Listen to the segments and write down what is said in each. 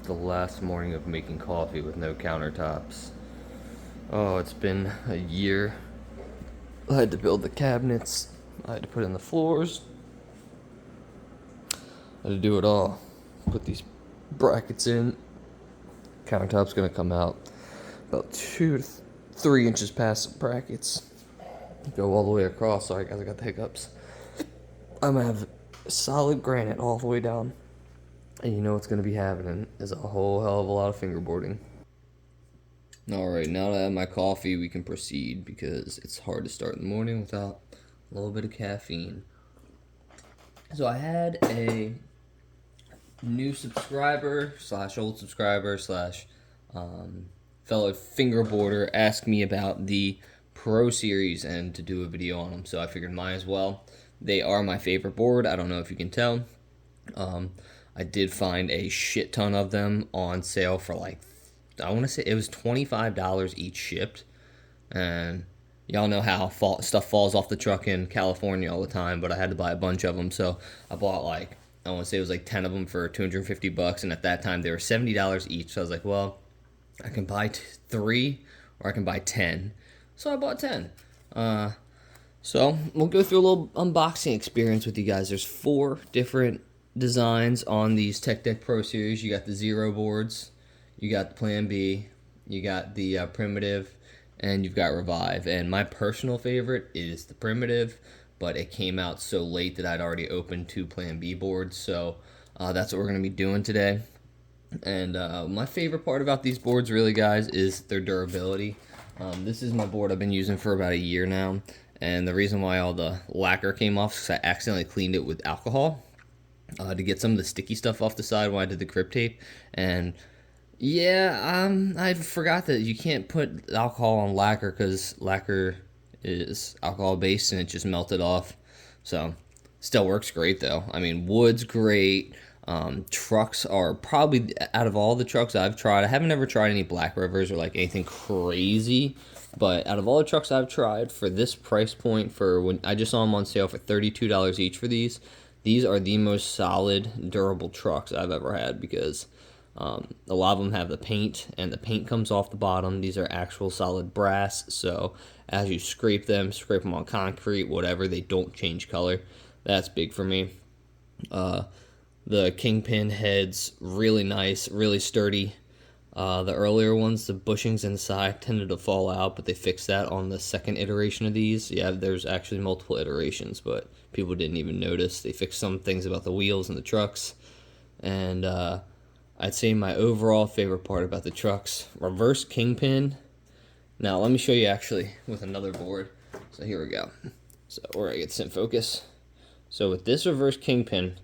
the last morning of making coffee with no countertops. Oh, it's been a year. I had to build the cabinets, I had to put in the floors, I had to do it all. Put these brackets in. Countertop's gonna come out about 2 to 3 inches past the brackets. Go all the way across. Sorry, guys, I got the hiccups. I'm gonna have solid granite all the way down. And you know what's gonna be happening is a whole hell of a lot of fingerboarding. Alright, now that I have my coffee, we can proceed because it's hard to start in the morning without a little bit of caffeine. So I had a new subscriber slash old subscriber slash fellow fingerboarder ask me about the Pro Series and to do a video on them, so I figured might as well. They are my favorite board. I don't know if you can tell. I did find a shit ton of them on sale for like, I want to say it was $25 each shipped. And y'all know how stuff falls off the truck in California all the time, but I had to buy a bunch of them. So I bought like, I want to say it was like 10 of them for $250. And at that time, they were $70 each. So I was like, well, I can buy 3 or I can buy 10. So I bought 10. So we'll go through a little unboxing experience with you guys. There's 4 different designs on these Tech Deck Pro Series. You got the Zero boards, you got the Plan B, you got the Primitive, and you've got Revive. And my personal favorite is the Primitive, but it came out so late that I'd already opened 2 Plan B boards, so that's what we're going to be doing today. And my favorite part about these boards, really, guys, is their durability. This is my board I've been using for about a year now, and the reason why all the lacquer came off is I accidentally cleaned it with alcohol to get some of the sticky stuff off the side when I did the grip tape. And yeah, I forgot that you can't put alcohol on lacquer because lacquer is alcohol based and it just melted off. So still works great though. I mean, wood's great. Trucks are probably, out of all the trucks I've tried, I haven't ever tried any Black Rivers or like anything crazy, but out of all the trucks I've tried for this price point, for when I just saw them on sale for $32 each for these are the most solid, durable trucks I've ever had because a lot of them have the paint, and the paint comes off the bottom. These are actual solid brass, so as you scrape them on concrete, whatever, they don't change color. That's big for me. The Kingpin heads, really nice, really sturdy. The earlier ones, the bushings inside tended to fall out, but they fixed that on the second iteration of these. Yeah, there's actually multiple iterations, but people didn't even notice. They fixed some things about the wheels and the trucks. And I'd say my overall favorite part about the trucks, reverse Kingpin. Now, let me show you actually with another board. So here we go. So we're going to get sync focus. So with this reverse Kingpin,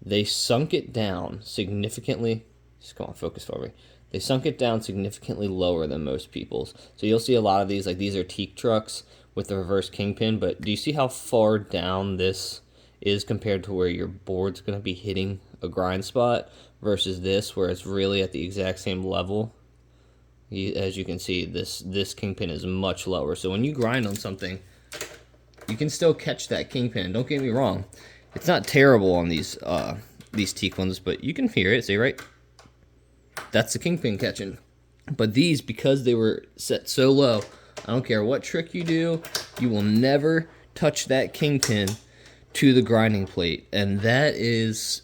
they sunk it down significantly. Just come on, focus for me. They sunk it down significantly lower than most people's. So you'll see a lot of these, like these are teak trucks with the reverse Kingpin, but do you see how far down this is compared to where your board's going to be hitting a grind spot versus this, where it's really at the exact same level? As you can see, this Kingpin is much lower. So when you grind on something, you can still catch that Kingpin. Don't get me wrong. It's not terrible on these teak ones, but you can hear it. See, right? That's the Kingpin catching. But these, because they were set so low, I don't care what trick you do, you will never touch that Kingpin to the grinding plate. And that is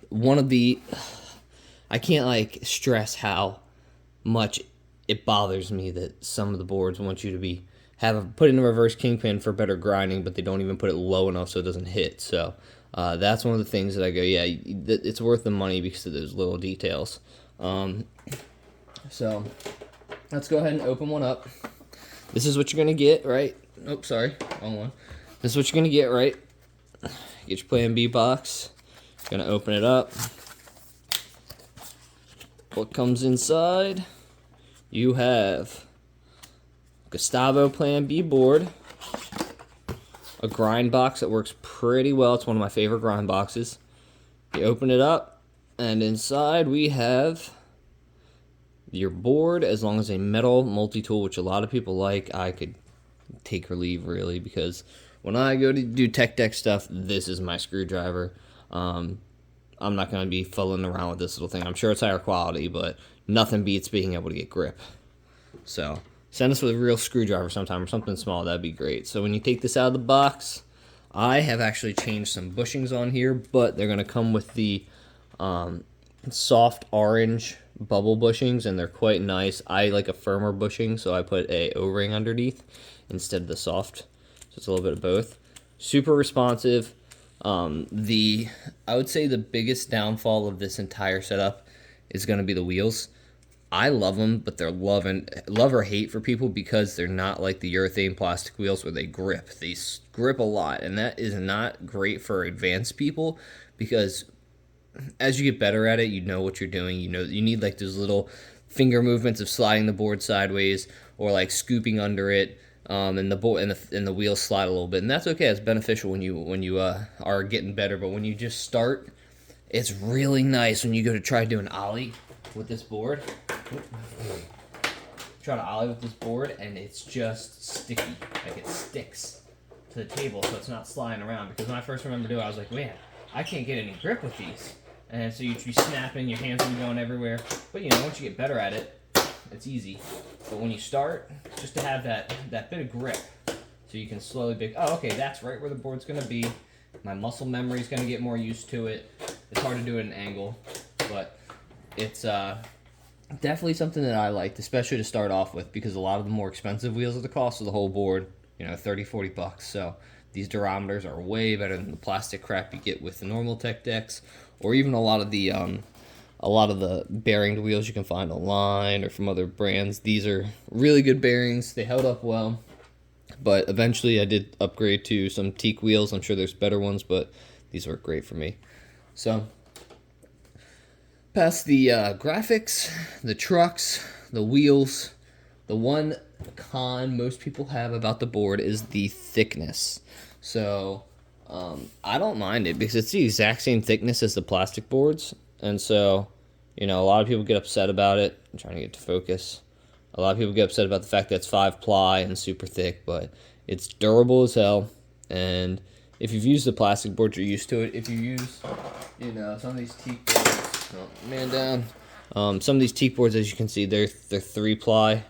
one of the... I can't, like, stress how much it bothers me that some of the boards want you to put in a reverse Kingpin for better grinding, but they don't even put it low enough so it doesn't hit. So that's one of the things that I go, yeah, it's worth the money because of those little details. So let's go ahead and open one up. This is what you're gonna get, right? Oh, sorry, wrong one. This is what you're gonna get, right? Get your Plan B box. Gonna open it up. What comes inside? You have Gustavo Plan B board, a grind box that works pretty well. It's one of my favorite grind boxes. You open it up, and inside we have your board, as long as a metal multi-tool, which a lot of people like. I could take or leave, really, because when I go to do Tech Deck stuff, this is my screwdriver. I'm not going to be fooling around with this little thing. I'm sure it's higher quality, but nothing beats being able to get grip. So send us with a real screwdriver sometime or something small. That'd be great. So when you take this out of the box, I have actually changed some bushings on here, but they're going to come with the soft orange bubble bushings, and they're quite nice. I like a firmer bushing, so I put a O-ring underneath instead of the soft. So it's a little bit of both. Super responsive. I would say the biggest downfall of this entire setup is going to be the wheels. I love them, but they're love or hate for people because they're not like the urethane plastic wheels where they grip. They grip a lot, and that is not great for advanced people because as you get better at it, you know what you're doing. You know you need like those little finger movements of sliding the board sideways or like scooping under it, and the board and the wheels slide a little bit, and that's okay. It's beneficial when you are getting better. But when you just start, it's really nice when you go to try doing ollie with this board. Try to ollie with this board, and it's just sticky. Like it sticks to the table, so it's not sliding around. Because when I first remember doing it, I was like, man, I can't get any grip with these. And so you'd be snapping, your hands would be going everywhere. But once you get better at it, it's easy. But when you start, just to have that bit of grip, so you can slowly okay, that's right where the board's gonna be. My muscle memory's gonna get more used to it. It's hard to do at an angle, but it's definitely something that I liked, especially to start off with, because a lot of the more expensive wheels are the cost of the whole board, $30-$40. So these durometers are way better than the plastic crap you get with the normal tech decks, or even a lot of the bearing wheels you can find online or from other brands. These are really good bearings. They held up well, but eventually I did upgrade to some teak wheels. I'm sure there's better ones, but these work great for me. So past the graphics, the trucks, the wheels, the one con most people have about the board is the thickness. So I don't mind it because it's the exact same thickness as the plastic boards. And so, a lot of people get upset about it. I'm trying to get to focus. A lot of people get upset about the fact that it's 5-ply and super thick, but it's durable as hell. And if you've used the plastic boards, you're used to it. If you use, some of these teak boards, man down. Some of these teak boards, as you can see, they're 3-ply,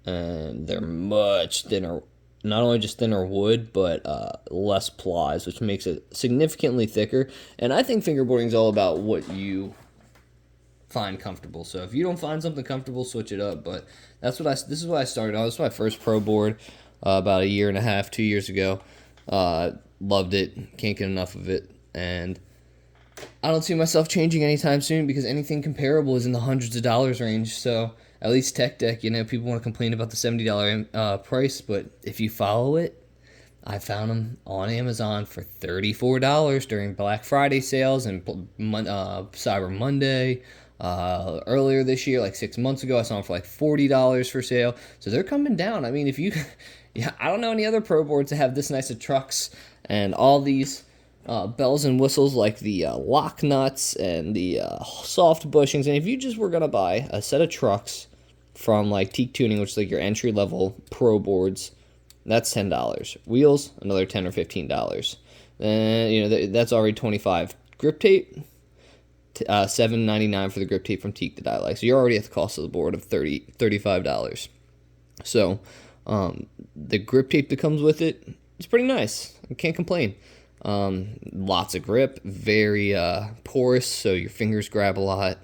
and they're much thinner. Not only just thinner wood, but less plies, which makes it significantly thicker. And I think fingerboarding is all about what you find comfortable. So if you don't find something comfortable, switch it up. But this is what I started on. This is my first pro board about 1.5 years, 2 years ago. Loved it. Can't get enough of it. And I don't see myself changing anytime soon because anything comparable is in the hundreds of dollars range. So at least Tech Deck, people want to complain about the $70 price, but if you follow it, I found them on Amazon for $34 during Black Friday sales and Cyber Monday. Earlier this year, like 6 months ago, I saw them for like $40 for sale. So they're coming down. I mean, I don't know any other pro boards that have this nice of trucks and all these bells and whistles like the lock nuts and the soft bushings. And if you just were going to buy a set of trucks from like Teak Tuning, which is like your entry level pro boards, that's $10. Wheels, another $10 or $15. And that's already $25. Grip tape, $7.99 for the grip tape from Teak that I like. So you're already at the cost of the board of $35. So the grip tape that comes with it, it's pretty nice. I can't complain. Lots of grip, very porous, so your fingers grab a lot.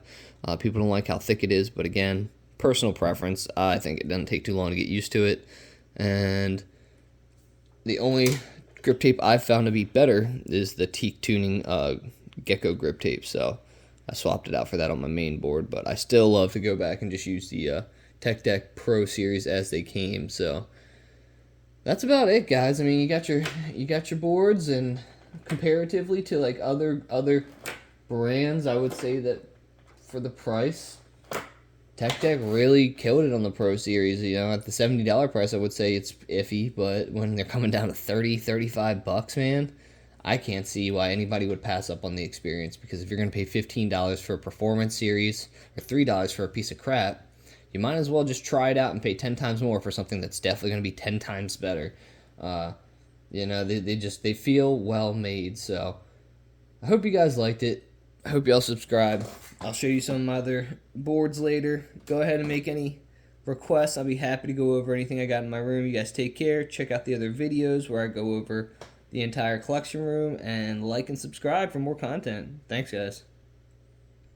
People don't like how thick it is, but again, personal preference. I think it doesn't take too long to get used to it. And the only grip tape I've found to be better is the Teak Tuning Gecko grip tape. So I swapped it out for that on my main board, but I still love to go back and just use the Tech Deck Pro Series as they came. So that's about it, guys. I mean, you got your boards, and comparatively to like other brands, I would say that for the price, Tech Deck really killed it on the Pro Series. At the $70 price, I would say it's iffy, but when they're coming down to $30-$35, man, I can't see why anybody would pass up on the experience. Because if you're gonna pay $15 for a Performance Series or $3 for a piece of crap, you might as well just try it out and pay 10 times more for something that's definitely going to be 10 times better. They feel well made. So I hope you guys liked it. I hope y'all subscribe. I'll show you some of my other boards later. Go ahead and make any requests. I'll be happy to go over anything I got in my room. You guys take care. Check out the other videos where I go over the entire collection room, and like and subscribe for more content. Thanks, guys.